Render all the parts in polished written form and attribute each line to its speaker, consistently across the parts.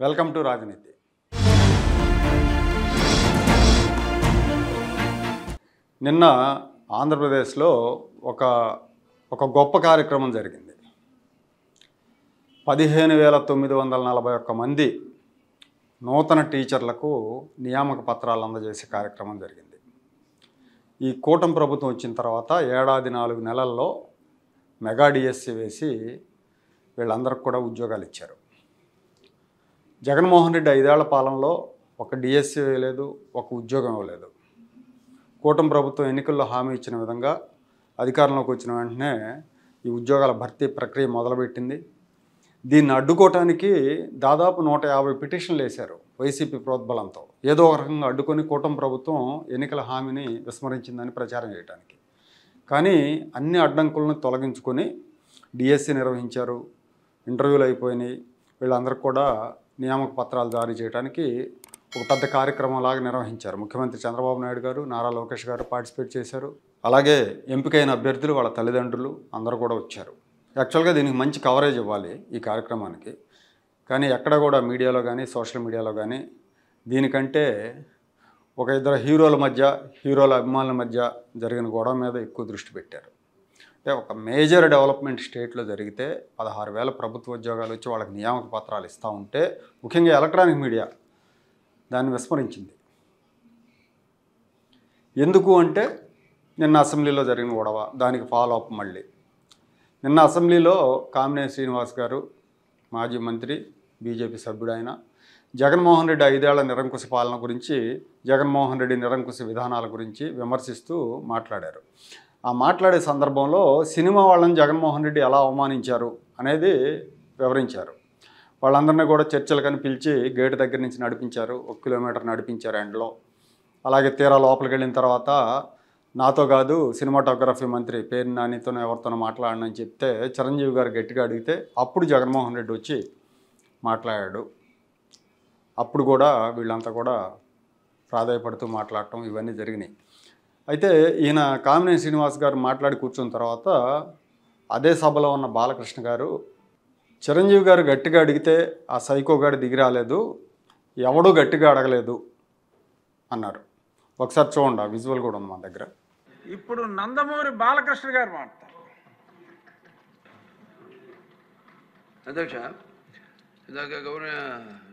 Speaker 1: Welcome to రాజనీతి. నిన్న ఆంధ్రప్రదేశ్లో ఒక గొప్ప కార్యక్రమం జరిగింది. 15,941 మంది నూతన టీచర్లకు నియామక పత్రాలు అందజేసే కార్యక్రమం జరిగింది. ఈ కూటమి ప్రభుత్వం వచ్చిన తర్వాత ఏడాది 4 నెలల్లో మెగా డిఎస్సి వేసి వీళ్ళందరికీ కూడా ఉద్యోగాలు ఇచ్చారు. జగన్మోహన్ రెడ్డి 5 ఏళ్ల పాలనలో ఒక డిఎస్సి వేయలేదు, ఒక ఉద్యోగం ఇవ్వలేదు. కూటమి ప్రభుత్వం ఎన్నికల్లో హామీ ఇచ్చిన విధంగా అధికారంలోకి వచ్చిన వెంటనే ఈ ఉద్యోగాల భర్తీ ప్రక్రియ మొదలుపెట్టింది. దీన్ని అడ్డుకోవటానికి దాదాపు 150 పిటిషన్లు వేశారు వైసీపీ ప్రోద్బలంతో. ఏదో ఒక రకంగా అడ్డుకొని కూటమి ప్రభుత్వం ఎన్నికల హామీని విస్మరించిందని ప్రచారం చేయడానికి. కానీ అన్ని అడ్డంకులను తొలగించుకొని డిఎస్సి నిర్వహించారు. ఇంటర్వ్యూలు అయిపోయినాయి. వీళ్ళందరికీ కూడా నియామక పత్రాలు జారీ చేయడానికి ఒక పెద్ద కార్యక్రమంలాగా నిర్వహించారు. ముఖ్యమంత్రి చంద్రబాబు నాయుడు గారు, నారా లోకేష్ గారు పార్టిసిపేట్ చేశారు. అలాగే ఎంపికైన అభ్యర్థులు, వాళ్ళ తల్లిదండ్రులు అందరూ కూడా వచ్చారు. యాక్చువల్గా దీనికి మంచి కవరేజ్ ఇవ్వాలి ఈ కార్యక్రమానికి. కానీ ఎక్కడ కూడా మీడియాలో కానీ సోషల్ మీడియాలో కానీ దీనికంటే ఒక ఇద్దరు హీరోల అభిమానుల మధ్య జరిగిన గొడవ మీద ఎక్కువ దృష్టి పెట్టారు. అంటే ఒక మేజర్ డెవలప్మెంట్ స్టేట్లో జరిగితే 16,000 ప్రభుత్వ ఉద్యోగాలు వచ్చి వాళ్ళకి నియామక పత్రాలు ఇస్తూ ఉంటే ముఖ్యంగా ఎలక్ట్రానిక్ మీడియా దాన్ని విస్మరించింది. ఎందుకు అంటే నిన్న అసెంబ్లీలో జరిగిన గొడవ, దానికి ఫాలో అప్ మళ్ళీ. నిన్న అసెంబ్లీలో కామినేని శ్రీనివాస్ గారు, మాజీ మంత్రి, బీజేపీ సభ్యుడు ఆయన, జగన్మోహన్ రెడ్డి 5 ఏళ్ల నిరంకుశ పాలన గురించి, జగన్మోహన్ రెడ్డి నిరంకుశ విధానాల గురించి విమర్శిస్తూ మాట్లాడారు. ఆ మాట్లాడే సందర్భంలో సినిమా వాళ్ళని జగన్మోహన్ రెడ్డి ఎలా అవమానించారు అనేది వివరించారు. వాళ్ళందరినీ కూడా చర్చలకని పిలిచి గేటు దగ్గర నుంచి నడిపించారు. 1 కిలోమీటర్ నడిపించారు ఎండలో. అలాగే తీరా లోపలికి వెళ్ళిన తర్వాత నాతో కాదు సినిమాటోగ్రఫీ మంత్రి పేరు నానితోనో ఎవరితోనో మాట్లాడనని చెప్తే చిరంజీవి గారు గట్టిగా అడిగితే అప్పుడు జగన్మోహన్ రెడ్డి వచ్చి మాట్లాడాడు. అప్పుడు కూడా వీళ్ళంతా కూడా ప్రాధాయపడుతూ మాట్లాడటం ఇవన్నీ జరిగినాయి. అయితే ఈయన కామినేని శ్రీనివాస్ గారు మాట్లాడి కూర్చున్న తర్వాత అదే సభలో ఉన్న బాలకృష్ణ గారు, చిరంజీవి గారు గట్టిగా అడిగితే ఆ సైకో గారు దిగి రాలేదు, ఎవడూ గట్టిగా అడగలేదు అన్నారు. ఒకసారి చూడండి, ఆ విజువల్ కూడా ఉంది మా దగ్గర.
Speaker 2: ఇప్పుడు నందమూరి బాలకృష్ణ గారు మాట్లాడతారు.
Speaker 3: అధ్యక్ష, ఇందాక గౌరవ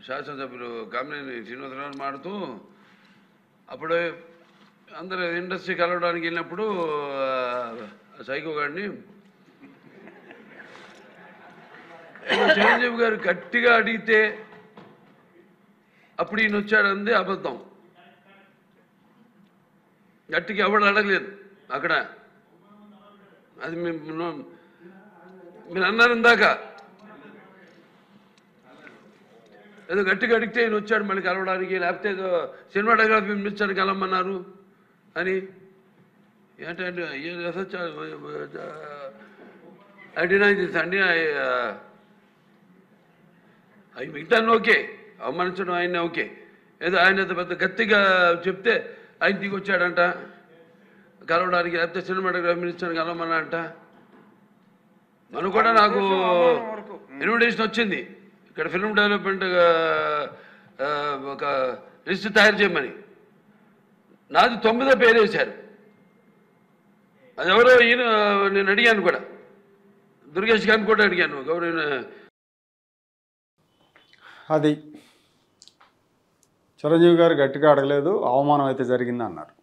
Speaker 3: శాసనసభ్యులు కామినేని శ్రీనివాసరావు మాడుతూ అప్పుడు అందరూ ఇండస్ట్రీ కలవడానికి వెళ్ళినప్పుడు సైకో గారిని చిరంజీవి గారు గట్టిగా అడిగితే అప్పుడు ఈయన వచ్చాడంది అబద్ధం. గట్టిగా ఎవడు అడగలేదు అక్కడ. అది మీరు అన్నారు ఇందాక, ఏదో గట్టిగా అడిగితే ఈయన వచ్చాడు మళ్ళీ కలవడానికి, లేకపోతే ఏదో సినిమాటోగ్రఫీ మినిస్టర్ని కలవమన్నారు అని. ఏంటంటే ఐ డినై దిస్ అండి. అవి మిగతాన్ని ఓకే, అవమానించడం ఆయన ఓకే. ఏదో ఆయన పెద్ద గట్టిగా చెప్తే ఆయన దిగి వచ్చాడంట కలవడానికి, లేకపోతే సినిమాటోగ్రఫీ మినిస్టర్ని కలవమన్నాడంట. మనకు కూడా నాకు ఇన్విటేషన్ వచ్చింది ఇక్కడ ఫిల్మ్ డెవలప్మెంట్ ఒక లిస్ట్ తయారు చేయమని. నాది 9వ పేరు వేశారు. అది ఎవరో ఈయన నేను అడిగాను కూడా, దుర్గేష్ గారిని కూడా అడిగాను. గౌరవ
Speaker 1: అది చిరంజీవి గారు గట్టిగా అడగలేదు, అవమానం అయితే జరిగింది అన్నారు.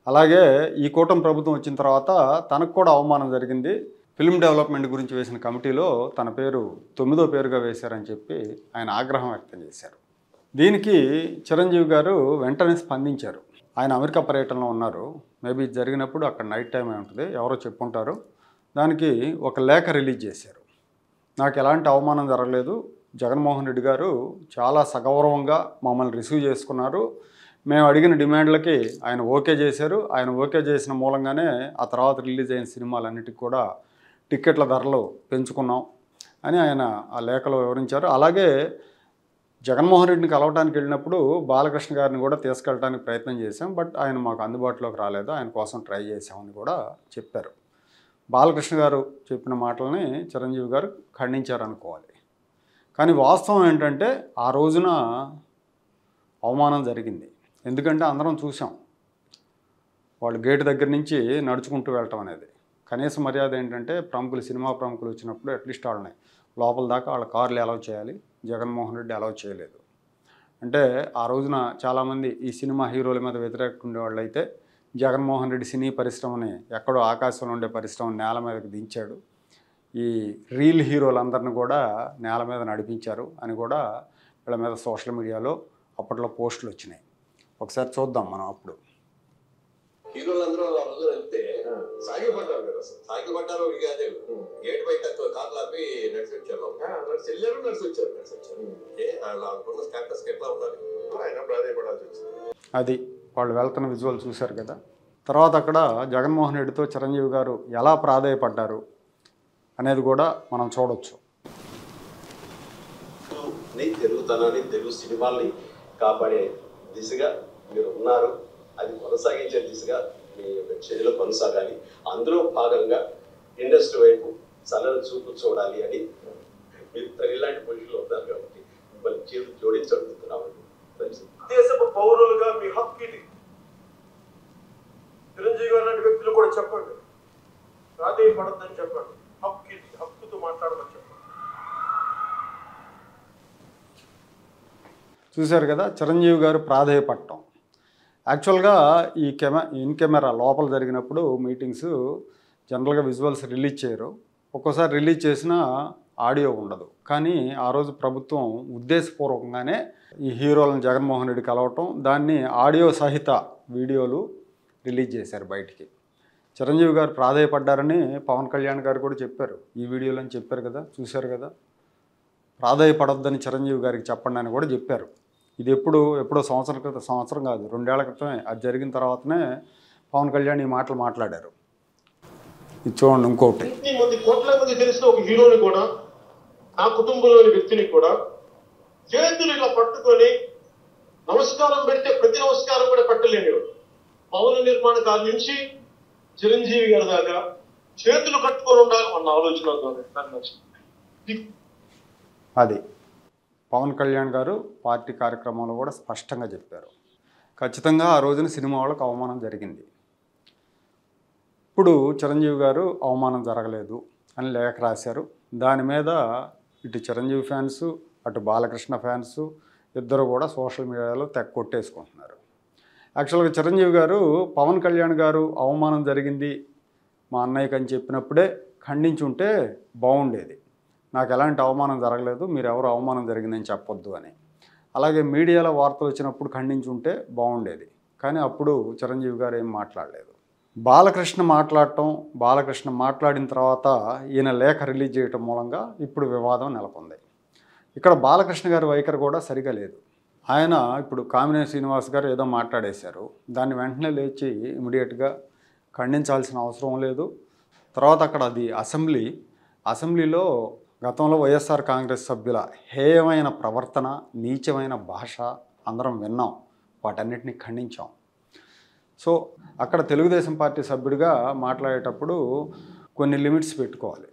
Speaker 1: అలాగే ఈ కూటమి ప్రభుత్వం వచ్చిన తర్వాత తనకు కూడా అవమానం జరిగింది. ఫిల్మ్ డెవలప్మెంట్ గురించి వేసిన కమిటీలో తన పేరు 9వ పేరుగా వేశారని చెప్పి ఆయన ఆగ్రహం వ్యక్తం చేశారు. దీనికి చిరంజీవి గారు వెంటనే స్పందించారు. ఆయన అమెరికా పర్యటనలో ఉన్నారు. మేబీ జరిగినప్పుడు అక్కడ నైట్ టైం ఉంటుంది, ఎవరో చెప్పుంటారు. దానికి ఒక లేఖ రిలీజ్ చేశారు. నాకు ఎలాంటి అవమానం జరగలేదు, జగన్మోహన్ రెడ్డి గారు చాలా సగౌరవంగా మమ్మల్ని రిసీవ్ చేసుకున్నారు. మేము అడిగిన డిమాండ్లకి ఆయన ఓకే చేశారు. ఆయన ఓకే చేసిన మూలంగానే ఆ తర్వాత రిలీజ్ అయిన సినిమాలన్నిటికీ కూడా టిక్కెట్ల ధరలు పెంచుకున్నాం అని ఆయన ఆ లేఖలో వివరించారు. అలాగే జగన్మోహన్ రెడ్డిని కలవడానికి వెళ్ళినప్పుడు బాలకృష్ణ గారిని కూడా తీసుకెళ్ళడానికి ప్రయత్నం చేశాం, బట్ ఆయన మాకు అందుబాటులోకి రాలేదు, ఆయన కోసం ట్రై చేశామని కూడా చెప్పారు. బాలకృష్ణ గారు చెప్పిన మాటలని చిరంజీవి గారు ఖండించారనుకోవాలి. కానీ వాస్తవం ఏంటంటే ఆ రోజున అవమానం జరిగింది. ఎందుకంటే అందరం చూసాం వాళ్ళు గేటు దగ్గర నుంచి నడుచుకుంటూ వెళ్ళటం అనేది. కనీస మర్యాద ఏంటంటే ప్రముఖులు, సినిమా ప్రముఖులు వచ్చినప్పుడు అట్లీస్ట్ వాళ్ళని లోపల దాకా వాళ్ళ కార్లు అలౌ చేయాలి. జగన్మోహన్ రెడ్డి అలౌ చేయలేదు. అంటే ఆ రోజున చాలామంది ఈ సినిమా హీరోల మీద వ్యతిరేకంగా ఉండేవాళ్ళు అయితే జగన్మోహన్ రెడ్డి సినీ పరిశ్రమని ఎక్కడో ఆకాశంలో ఉండే పరిశ్రమని నేల మీదకి దించాడు, ఈ రీల్ హీరోలందరిని కూడా నేల మీద నడిపించారు అని కూడా వీళ్ళ మీద సోషల్ మీడియాలో అప్పట్లో పోస్టులు వచ్చినాయి. ఒకసారి చూద్దాం మనం. అప్పుడు
Speaker 4: హీరోలందరూ ఆ రోజు వెళ్తే సాగిలు పడ్డారు కదా, సాగిలు పడ్డారు. ఇక అదే గేట్ బయట కార్లు ఆపి నడిచి వచ్చారు. నడిచి వచ్చారు. అనుకున్న స్టాటస్ ఎట్లా ఉండాలి, ఆయన ప్రాధాన్యపడాల్సి వచ్చింది.
Speaker 1: అది వాళ్ళు వెళ్తున్న విజువల్ చూశారు కదా. తర్వాత అక్కడ జగన్మోహన్ రెడ్డితో చిరంజీవి గారు ఎలా ప్రాధాయపడ్డారు అనేది కూడా మనం చూడొచ్చు.
Speaker 4: తెలుగుతనాన్ని, తెలుగు సినిమాల్ని కాపాడే దిశగా మీరు ఉన్నారు. అది కొనసాగించే దిశగా మీ యొక్క చర్యలు కొనసాగాలి. అందులో భాగంగా ఇండస్ట్రీ వైపు చల్లని చూపు చూడాలి అని మీరు ఇలాంటి పొజిషన్లో ఉన్నారు కాబట్టి మిమ్మల్ని చేతులు జోడించి అడుగుతున్నామండి.
Speaker 5: దేశపు పౌరులుగా మీ హక్కు ఇది. చిరంజీవి గారు లాంటి వ్యక్తులు కూడా చెప్పండి, ప్రాధేయపడద్దని చెప్పండి. హక్కు ఇది, హక్కుతో మాట్లాడమని చెప్పండి.
Speaker 1: చూశారు కదా చిరంజీవి గారు ప్రాధేయపడటం. యాక్చువల్గా ఈ ఇన్ కెమెరా లోపల జరిగినప్పుడు మీటింగ్స్ జనరల్గా విజువల్స్ రిలీజ్ చేయరు. ఒక్కోసారి రిలీజ్ చేసినా ఆడియో ఉండదు. కానీ ఆ రోజు ప్రభుత్వం ఉద్దేశపూర్వకంగానే ఈ హీరోలను జగన్మోహన్ రెడ్డి కలవటం, దాన్ని ఆడియో సహిత వీడియోలు రిలీజ్ చేశారు బయటికి. చిరంజీవి గారు ప్రాధేయపడ్డారని పవన్ కళ్యాణ్ గారు కూడా చెప్పారు. ఈ వీడియోలో చెప్పారు కదా, చూశారు కదా. ప్రాధేయపడొద్దని చిరంజీవి గారికి చెప్పండి అని కూడా చెప్పారు. ఇది ఎప్పుడో సంవత్సరం కాదు, 2 ఏళ్ల క్రితమే. అది జరిగిన తర్వాతనే పవన్ కళ్యాణ్ ఈ మాటలు మాట్లాడారు. ఇది చూడండి. ఇంకోటి,
Speaker 5: కోట్ల మంది తెలిసిన ఒక హీరోని కూడా, నా కుటుంబంలోని వ్యక్తిని కూడా చేతులు ఇలా పట్టుకొని నమస్కారం పెడితే ప్రతి నమస్కారం కూడా పెట్టలేని భవన నిర్మాణకాల నుంచి చిరంజీవి గారి దాకా చేతులు కట్టుకొని ఉండాలి అన్న ఆలోచన.
Speaker 1: అది పవన్ కళ్యాణ్ గారు పార్టీ కార్యక్రమంలో కూడా స్పష్టంగా చెప్పారు. ఖచ్చితంగా ఆ రోజున సినిమా వాళ్ళకు అవమానం జరిగింది. ఇప్పుడు చిరంజీవి గారు అవమానం జరగలేదు అని లేఖ రాశారు. దాని మీద ఇటు చిరంజీవి ఫ్యాన్స్, అటు బాలకృష్ణ ఫ్యాన్స్ ఇద్దరు కూడా సోషల్ మీడియాలో తెగ కొట్టేసుకుంటున్నారు. యాక్చువల్గా చిరంజీవి గారు పవన్ కళ్యాణ్ గారు అవమానం జరిగింది మా అన్నయ్యకి అని చెప్పినప్పుడే ఖండించి ఉంటే బాగుండేది. నాకు ఎలాంటి అవమానం జరగలేదు, మీరు ఎవరు అవమానం జరిగిందని చెప్పొద్దు అని. అలాగే మీడియాలో వార్తలు వచ్చినప్పుడు ఖండించి ఉంటే బాగుండేది. కానీ అప్పుడు చిరంజీవి గారు ఏం మాట్లాడలేదు. బాలకృష్ణ మాట్లాడిన తర్వాత ఈయన లేఖ రిలీజ్ చేయటం మూలంగా ఇప్పుడు వివాదం నెలకొంది. ఇక్కడ బాలకృష్ణ గారి వైఖరి కూడా సరిగా లేదు. ఆయన ఇప్పుడు కామినేని శ్రీనివాస్ గారు ఏదో మాట్లాడేశారు, దాన్ని వెంటనే లేచి ఇమీడియట్గా ఖండించాల్సిన అవసరం లేదు. తర్వాత అక్కడ అది అసెంబ్లీలో గతంలో వైఎస్ఆర్ కాంగ్రెస్ సభ్యుల హేయమైన ప్రవర్తన, నీచమైన భాష అందరం విన్నాం, వాటన్నిటిని ఖండించాం. సో అక్కడ తెలుగుదేశం పార్టీ సభ్యుడిగా మాట్లాడేటప్పుడు కొన్ని లిమిట్స్ పెట్టుకోవాలి.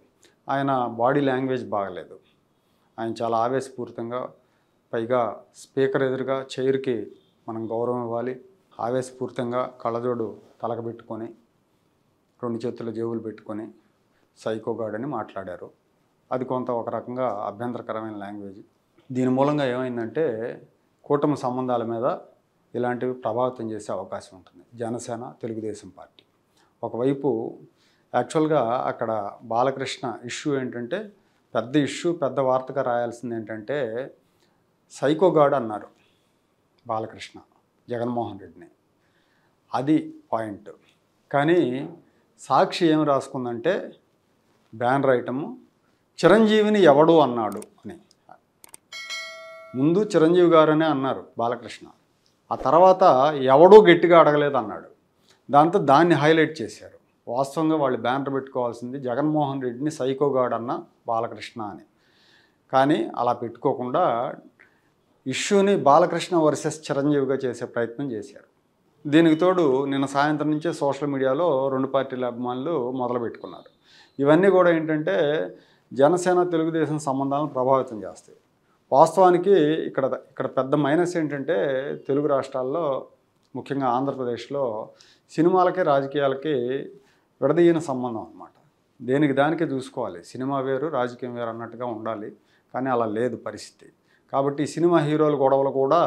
Speaker 1: ఆయన బాడీ లాంగ్వేజ్ బాగలేదు, ఆయన చాలా ఆవేశపూరితంగా, పైగా స్పీకర్ ఎదురుగా చైర్కి మనం గౌరవం ఇవ్వాలి. ఆవేశపూరితంగా కళ్ళజోడు తలకబెట్టుకొని 2 చేతుల జేబులు పెట్టుకొని సైకోగాడని మాట్లాడారు. అది కొంత ఒక రకంగా అభ్యంతరకరమైన లాంగ్వేజ్. దీని మూలంగా ఏమైందంటే కూటమి సంబంధాల మీద ఇలాంటివి ప్రభావితం చేసే అవకాశం ఉంటుంది. జనసేన, తెలుగుదేశం పార్టీ ఒకవైపు. యాక్చువల్గా అక్కడ బాలకృష్ణ ఇష్యూ ఏంటంటే పెద్ద వార్తగా రాయాల్సింది ఏంటంటే సైకోగాడ్ అన్నారు బాలకృష్ణ జగన్మోహన్ రెడ్డిని. అది పాయింట్. కానీ సాక్షి ఏం రాసుకుందంటే బ్యానర్ ఐటము చిరంజీవిని ఎవడు అన్నాడు అని. ముందు చిరంజీవి గారనే అన్నారు బాలకృష్ణ, ఆ తర్వాత ఎవడూ గట్టిగా అడగలేదు అన్నాడు. దాంతో దాన్ని హైలైట్ చేశారు. వాస్తవంగా వాళ్ళు బ్యానర్ పెట్టుకోవాల్సింది జగన్మోహన్ రెడ్డిని సైకోగాడ్ అన్న బాలకృష్ణ అని. కానీ అలా పెట్టుకోకుండా ఇష్యూని బాలకృష్ణ వర్సెస్ చిరంజీవిగా చేసే ప్రయత్నం చేశారు. దీనికి తోడు నిన్న సాయంత్రం నుంచే సోషల్ మీడియాలో 2 పార్టీల అభిమానులు మొదలు పెట్టుకున్నారు. ఇవన్నీ కూడా ఏంటంటే జనసేన తెలుగుదేశం సంబంధాలను ప్రభావితం చేస్తాయి. వాస్తవానికి ఇక్కడ పెద్ద మైనస్ ఏంటంటే తెలుగు రాష్ట్రాల్లో ముఖ్యంగా ఆంధ్రప్రదేశ్లో సినిమాలకి రాజకీయాలకి విడదీయని సంబంధం అన్నమాట. దేనికి దానికే చూసుకోవాలి. సినిమా వేరు రాజకీయం వేరు అన్నట్టుగా ఉండాలి. కానీ అలా లేదు పరిస్థితి. కాబట్టి సినిమా హీరోల గొడవలు కూడా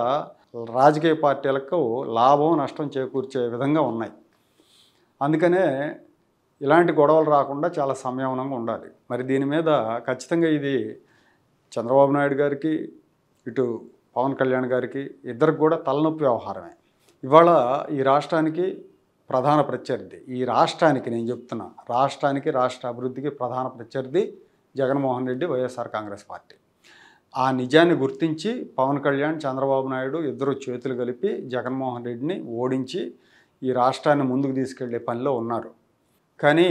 Speaker 1: రాజకీయ పార్టీలకు లాభం నష్టం చేకూర్చే విధంగా ఉన్నాయి. అందుకనే ఇలాంటి గొడవలు రాకుండా చాలా సంయమనంగా ఉండాలి. మరి దీని మీద ఖచ్చితంగా ఇది చంద్రబాబు నాయుడు గారికి ఇటు పవన్ కళ్యాణ్ గారికి ఇద్దరికి కూడా తలనొప్పి వ్యవహారమే. ఇవాళ ఈ రాష్ట్రానికి ప్రధాన ప్రత్యర్థి, ఈ రాష్ట్రానికి నేను చెప్తున్నా, రాష్ట్రానికి రాష్ట్ర అభివృద్ధికి ప్రధాన ప్రత్యర్థి జగన్మోహన్ రెడ్డి, వైఎస్ఆర్ కాంగ్రెస్ పార్టీ. ఆ నిజాన్ని గుర్తించి పవన్ కళ్యాణ్, చంద్రబాబు నాయుడు ఇద్దరు చేతులు కలిపి జగన్మోహన్ రెడ్డిని ఓడించి ఈ రాష్ట్రాన్ని ముందుకు తీసుకెళ్లే పనిలో ఉన్నారు. కానీ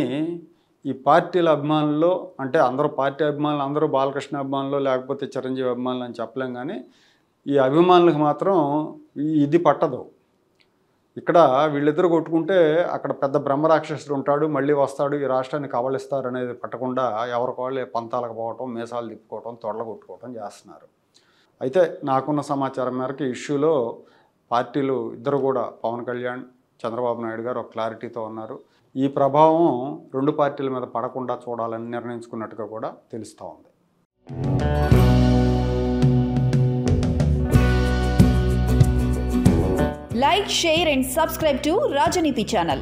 Speaker 1: ఈ పార్టీల అభిమానుల్లో అంటే అందరూ పార్టీ అభిమానులు, అందరూ బాలకృష్ణ అభిమానులు లేకపోతే చిరంజీవి అభిమానులు అని చెప్పలేం. కానీ ఈ అభిమానులకు మాత్రం ఇది పట్టదు. ఇక్కడ వీళ్ళిద్దరు కొట్టుకుంటే అక్కడ పెద్ద బ్రహ్మరాక్షసుడు ఉంటాడు, మళ్ళీ వస్తాడు, ఈ రాష్ట్రాన్ని కబళిస్తారు అనేది పట్టకుండా ఎవరికోళ్ళే పంతాలకు పోవటం, మీసాలు తిప్పుకోవటం, తొడలు కొట్టుకోవటం చేస్తున్నారు. అయితే నాకున్న సమాచారం మేరకు ఈ ఇష్యూలో పార్టీలు ఇద్దరు కూడా పవన్ కళ్యాణ్, చంద్రబాబు నాయుడు గారు ఒక క్లారిటీతో ఉన్నారు. ఈ ప్రభావం రెండు పార్టీల మీద పడకుండా చూడాలని నిర్ణయించుకున్నట్టుగా కూడా తెలుస్తూ ఉంది.
Speaker 6: Like, share and subscribe to Rajaniti channel.